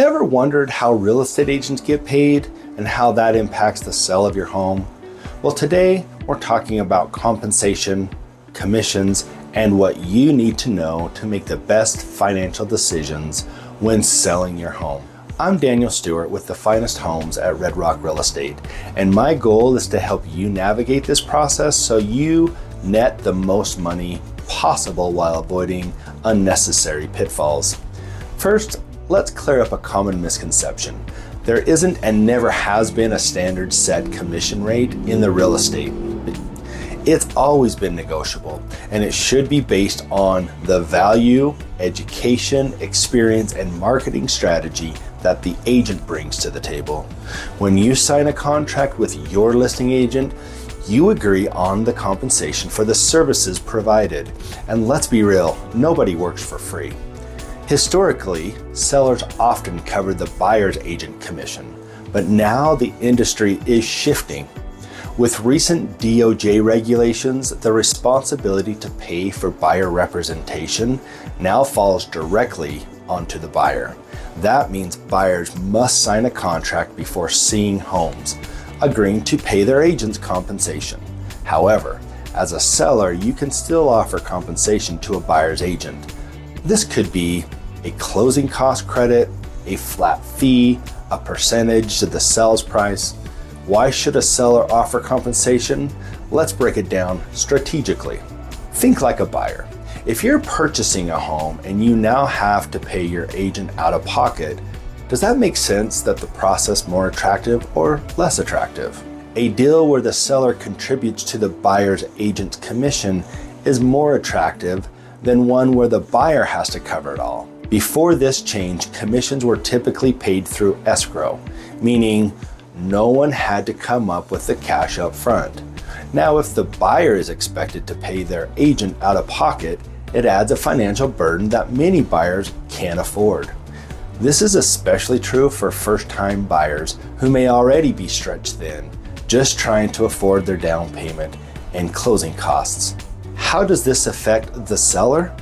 Ever wondered how real estate agents get paid and how that impacts the sale of your home? Well, today we're talking about compensation, commissions, and what you need to know to make the best financial decisions when selling your home. I'm Daniel Stewart with the finest homes at Red Rock Real Estate, and my goal is to help you navigate this process so you net the most money possible while avoiding unnecessary pitfalls. First, let's clear up a common misconception. There isn't and never has been a standard set commission rate in the real estate. It's always been negotiable, and it should be based on the value, education, experience, and marketing strategy that the agent brings to the table. When you sign a contract with your listing agent, you agree on the compensation for the services provided. And let's be real, nobody works for free. Historically, sellers often covered the buyer's agent commission, but now the industry is shifting. With recent DOJ regulations, the responsibility to pay for buyer representation now falls directly onto the buyer. That means buyers must sign a contract before seeing homes, agreeing to pay their agent's compensation. However, as a seller, you can still offer compensation to a buyer's agent. This could be a closing cost credit, a flat fee, a percentage of the sales price. Why should a seller offer compensation? Let's break it down strategically. Think like a buyer. If you're purchasing a home and you now have to pay your agent out of pocket, does that make sense that the process more attractive or less attractive? A deal where the seller contributes to the buyer's agent's commission is more attractive than one where the buyer has to cover it all. Before this change, commissions were typically paid through escrow, meaning no one had to come up with the cash up front. Now, if the buyer is expected to pay their agent out of pocket, it adds a financial burden that many buyers can't afford. This is especially true for first-time buyers who may already be stretched thin, just trying to afford their down payment and closing costs. How does this affect the seller?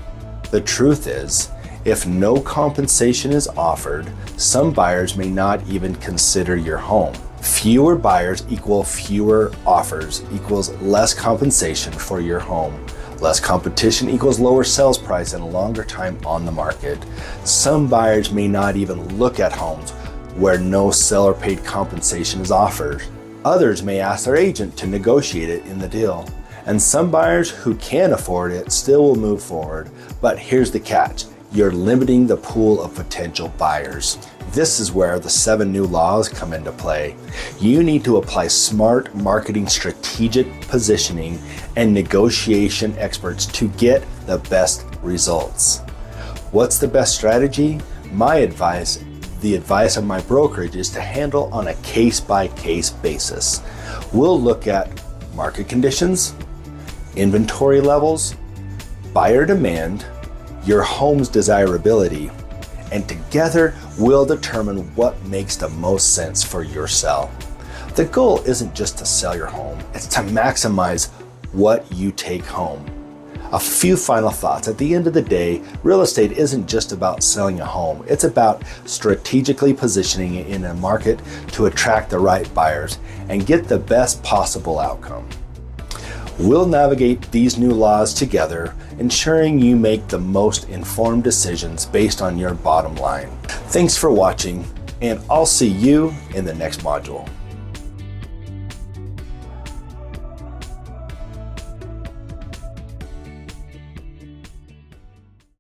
The truth is, if no compensation is offered, some buyers may not even consider your home. Fewer buyers equal fewer offers equals less compensation for your home. Less competition equals lower sales price and a longer time on the market. Some buyers may not even look at homes where no seller paid compensation is offered. Others may ask their agent to negotiate it in the deal. And some buyers who can afford it still will move forward. But here's the catch. You're limiting the pool of potential buyers. This is where the 7 new laws come into play. You need to apply smart marketing, strategic positioning, and negotiation experts to get the best results. What's the best strategy? My advice, the advice of my brokerage, is to handle on a case-by-case basis. We'll look at market conditions, inventory levels, buyer demand, your home's desirability, and together we'll determine what makes the most sense for your sell. The goal isn't just to sell your home, it's to maximize what you take home. A few final thoughts. At the end of the day, real estate isn't just about selling a home, it's about strategically positioning it in a market to attract the right buyers and get the best possible outcome. We'll navigate these new laws together, ensuring you make the most informed decisions based on your bottom line. Thanks for watching, and I'll see you in the next module.